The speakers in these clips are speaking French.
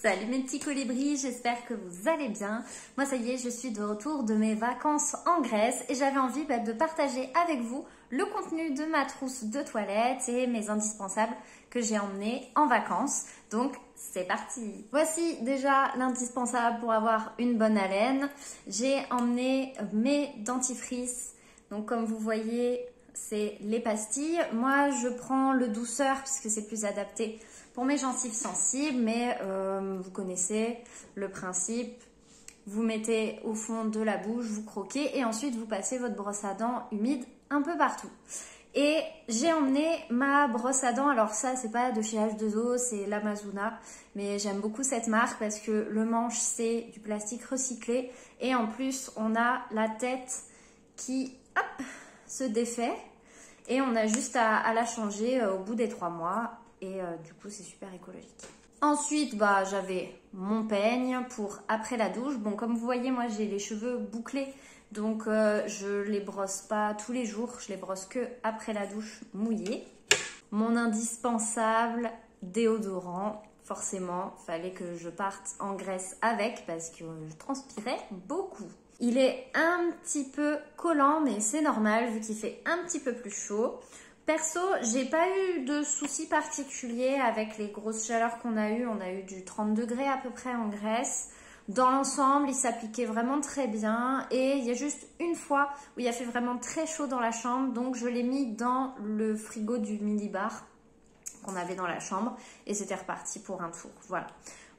Salut mes petits colibris, j'espère que vous allez bien. Moi ça y est, je suis de retour de mes vacances en Grèce et j'avais envie de partager avec vous le contenu de ma trousse de toilette et mes indispensables que j'ai emmenés en vacances. Donc c'est parti. Voici déjà l'indispensable pour avoir une bonne haleine. J'ai emmené mes dentifrices. Donc comme vous voyez, c'est les pastilles. Moi je prends le douceur puisque c'est plus adapté pour mes gencives sensibles, mais vous connaissez le principe. Vous mettez au fond de la bouche, vous croquez et ensuite vous passez votre brosse à dents humide un peu partout. Et j'ai emmené ma brosse à dents, alors ça c'est pas de chez H2O, c'est l'Amazona, mais j'aime beaucoup cette marque parce que le manche c'est du plastique recyclé et en plus on a la tête qui hop, se défait et on a juste à la changer au bout des 3 mois. Et du coup c'est super écologique. Ensuite j'avais mon peigne pour après la douche. Bon, comme vous voyez, moi j'ai les cheveux bouclés, donc je les brosse pas tous les jours, je les brosse que après la douche mouillée. Mon indispensable déodorant, forcément fallait que je parte en Grèce avec parce que je transpirais beaucoup. Il est un petit peu collant, mais c'est normal vu qu'il fait un petit peu plus chaud. Perso, j'ai pas eu de soucis particuliers avec les grosses chaleurs qu'on a eues. On a eu du 30 degrés à peu près en Grèce. Dans l'ensemble, il s'appliquait vraiment très bien. Et il y a juste une fois où il a fait vraiment très chaud dans la chambre. Donc je l'ai mis dans le frigo du minibar qu'on avait dans la chambre. Et c'était reparti pour un tour. Voilà.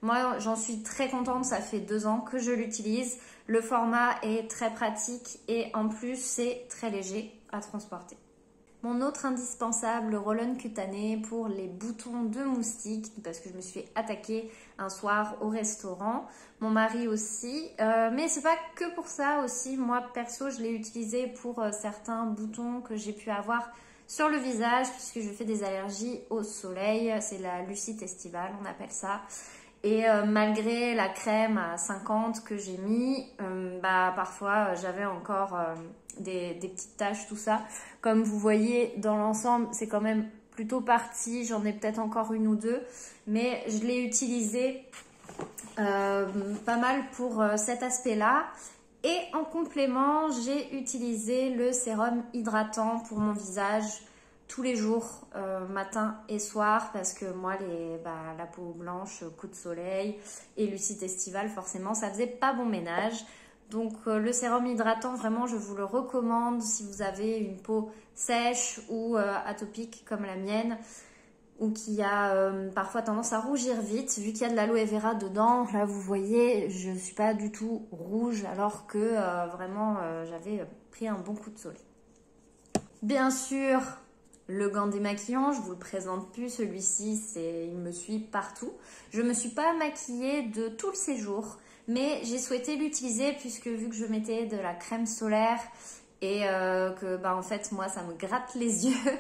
Moi, j'en suis très contente. Ça fait 2 ans que je l'utilise. Le format est très pratique. Et en plus, c'est très léger à transporter. Mon autre indispensable, le roll-on cutané pour les boutons de moustiques parce que je me suis fait attaquer un soir au restaurant. Mon mari aussi, mais c'est pas que pour ça aussi. Moi perso, je l'ai utilisé pour certains boutons que j'ai pu avoir sur le visage puisque je fais des allergies au soleil. C'est la lucite estivale, on appelle ça. Et malgré la crème à 50 que j'ai mis, parfois j'avais encore des petites taches, tout ça. Comme vous voyez, dans l'ensemble, c'est quand même plutôt parti. J'en ai peut-être encore une ou deux, mais je l'ai utilisé pas mal pour cet aspect-là. Et en complément, j'ai utilisé le sérum hydratant pour mon visage tous les jours, matin et soir, parce que moi, la peau blanche, coup de soleil et lucite estivale, forcément, ça faisait pas bon ménage. Donc le sérum hydratant, vraiment, je vous le recommande si vous avez une peau sèche ou atopique comme la mienne, ou qui a parfois tendance à rougir vite, vu qu'il y a de l'aloe vera dedans. Là, vous voyez, je ne suis pas du tout rouge, alors que vraiment, j'avais pris un bon coup de soleil. Bien sûr, le gant démaquillant, je vous le présente plus, celui-ci, il me suit partout. Je ne me suis pas maquillée de tout le séjour, mais j'ai souhaité l'utiliser puisque vu que je mettais de la crème solaire et que en fait moi ça me gratte les yeux,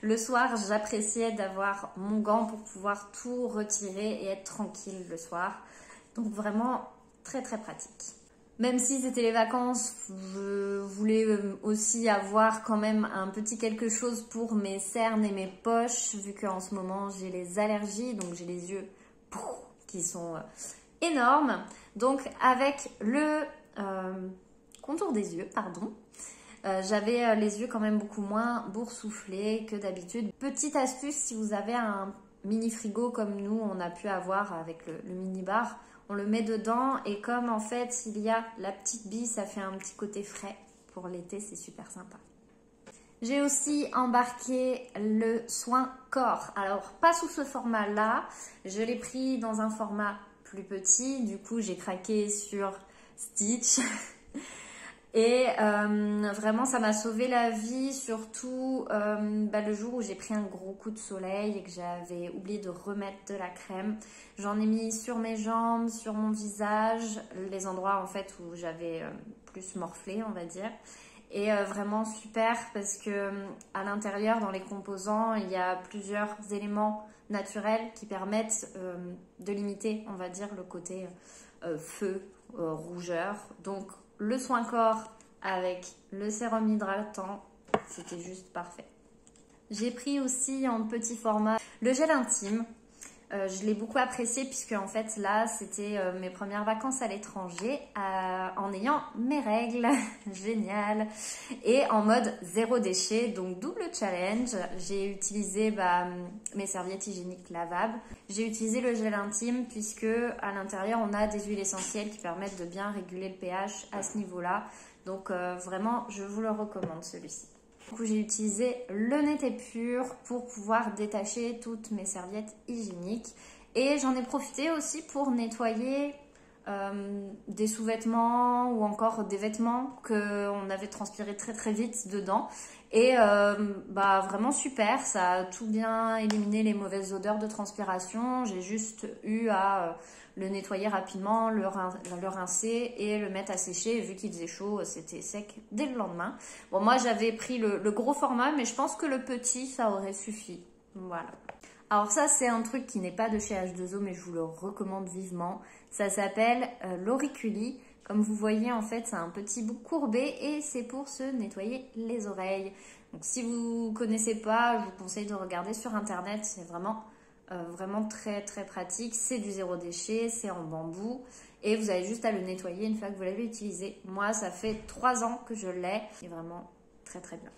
le soir j'appréciais d'avoir mon gant pour pouvoir tout retirer et être tranquille le soir. Donc vraiment très très pratique. Même si c'était les vacances, je voulais aussi avoir quand même un petit quelque chose pour mes cernes et mes poches, vu qu'en ce moment j'ai les allergies, donc j'ai les yeux qui sont énormes. Donc avec le contour des yeux, j'avais les yeux quand même beaucoup moins boursouflés que d'habitude. Petite astuce, si vous avez un mini frigo comme nous on a pu avoir avec le mini bar, on le met dedans et comme en fait il y a la petite bille, ça fait un petit côté frais pour l'été, c'est super sympa. J'ai aussi embarqué le soin corps. Alors pas sous ce format là, je l'ai pris dans un format plus petit, du coup j'ai craqué sur Stitch. Et vraiment ça m'a sauvé la vie, surtout le jour où j'ai pris un gros coup de soleil et que j'avais oublié de remettre de la crème. J'en ai mis sur mes jambes, sur mon visage, les endroits en fait où j'avais plus morflé on va dire. Et vraiment super parce que à l'intérieur dans les composants il y a plusieurs éléments naturels qui permettent de limiter on va dire le côté feu, rougeur. Donc le soin corps avec le sérum hydratant, c'était juste parfait. J'ai pris aussi en petit format le gel intime. Je l'ai beaucoup apprécié puisque en fait là c'était mes premières vacances à l'étranger en ayant mes règles, génial, et en mode zéro déchet, donc double challenge. J'ai utilisé mes serviettes hygiéniques lavables, j'ai utilisé le gel intime puisque à l'intérieur on a des huiles essentielles qui permettent de bien réguler le pH à ce niveau-là, donc vraiment je vous le recommande celui-ci. Du coup, j'ai utilisé le Net Pur pour pouvoir détacher toutes mes serviettes hygiéniques. Et j'en ai profité aussi pour nettoyer des sous-vêtements ou encore des vêtements qu'on avait transpiré très très vite dedans. Et vraiment super, ça a tout bien éliminé les mauvaises odeurs de transpiration. J'ai juste eu à le nettoyer rapidement, le rincer et le mettre à sécher. Et vu qu'il faisait chaud, c'était sec dès le lendemain. Bon, moi j'avais pris le gros format, mais je pense que le petit, ça aurait suffi. Voilà. Alors ça, c'est un truc qui n'est pas de chez H2O, mais je vous le recommande vivement. Ça s'appelle l'auriculi. Comme vous voyez, en fait, c'est un petit bout courbé et c'est pour se nettoyer les oreilles. Donc si vous ne connaissez pas, je vous conseille de regarder sur internet. C'est vraiment très très pratique. C'est du zéro déchet, c'est en bambou et vous avez juste à le nettoyer une fois que vous l'avez utilisé. Moi, ça fait 3 ans que je l'ai. C'est vraiment très très bien.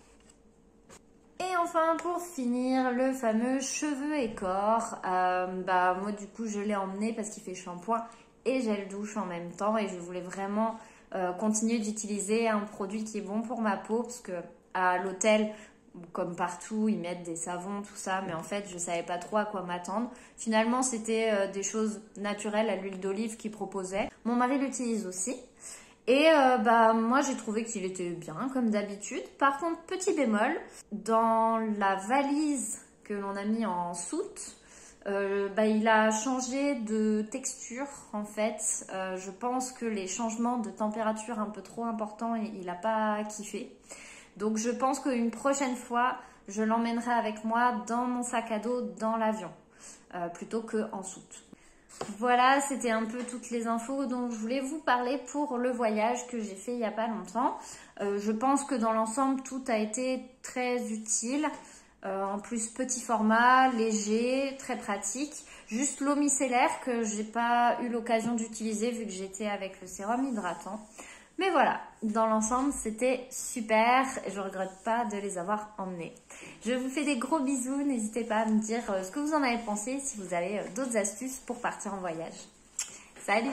Et enfin, pour finir, le fameux cheveux et corps. Moi, du coup, je l'ai emmené parce qu'il fait shampoing et gel douche en même temps. Et je voulais vraiment continuer d'utiliser un produit qui est bon pour ma peau. Parce que à l'hôtel, comme partout, ils mettent des savons, tout ça. Mais en fait, je ne savais pas trop à quoi m'attendre. Finalement, c'était des choses naturelles à l'huile d'olive qu'ils proposaient. Mon mari l'utilise aussi. Et moi j'ai trouvé qu'il était bien comme d'habitude. Par contre, petit bémol, dans la valise que l'on a mis en soute, il a changé de texture en fait. Je pense que les changements de température un peu trop importants, il n'a pas kiffé. Donc je pense qu'une prochaine fois, je l'emmènerai avec moi dans mon sac à dos dans l'avion, plutôt qu'en soute. Voilà, c'était un peu toutes les infos dont je voulais vous parler pour le voyage que j'ai fait il n'y a pas longtemps. Je pense que dans l'ensemble, tout a été très utile. En plus, petit format, léger, très pratique. Juste l'eau micellaire que j'ai pas eu l'occasion d'utiliser vu que j'étais avec le sérum hydratant. Mais voilà, dans l'ensemble, c'était super et je ne regrette pas de les avoir emmenés. Je vous fais des gros bisous, n'hésitez pas à me dire ce que vous en avez pensé si vous avez d'autres astuces pour partir en voyage. Salut!